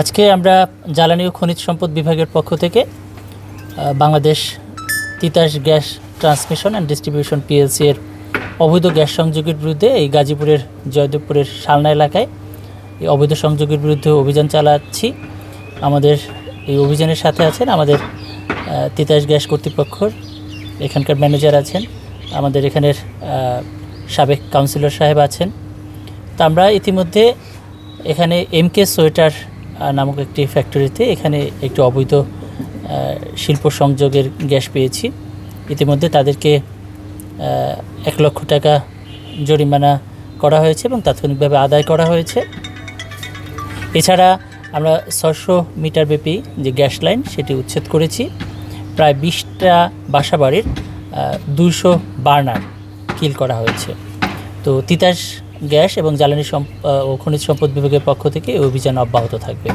আজকে আমরা জ্বালানি ও খনিজ সম্পদ বিভাগের পক্ষ থেকে Bangladesh Titas gas transmission and distribution PLC এর অবৈধ গ্যাস সংযোগের বিরুদ্ধে এই গাজীপুরের জয়দেবপুরের শালনা এলাকায় এই অবৈধ সংযোগের বিরুদ্ধে অভিযান চালাচ্ছি। আমাদের এই অভিযানের সাথে আছেন আমাদের তিতাস গ্যাস কর্তৃপক্ষর এখানকার ম্যানেজার আছেন, আমাদের এখানের সাবেক কাউন্সিলর সাহেব আছেন। তো আমরা ইতিমধ্যে এখানে MK সোয়েটার নামক একটি ফ্যাক্টরিতে এখানে একটি অবৈধ শিল্প সংযোগের গ্যাস পেয়েছি। ইতিমধ্যে তাদেরকে 1 লক্ষ টাকা জরিমানা করা হয়েছে এবং তাৎক্ষণিকভাবে আদায় করা হয়েছে। এছাড়া আমরা 600 মিটার ব্যাপী যে গ্যাস লাইন সেটি উচ্ছেদ করেছি। প্রায় 20টা বাসাবাড়ির 200 বার্নার কিল করা হয়েছে। তো তিতাস গ্যাস এবং জ্বালানি ও খনিজ সম্পদ বিভাগের পক্ষ থেকে এই অভিযান অব্যাহত থাকবে।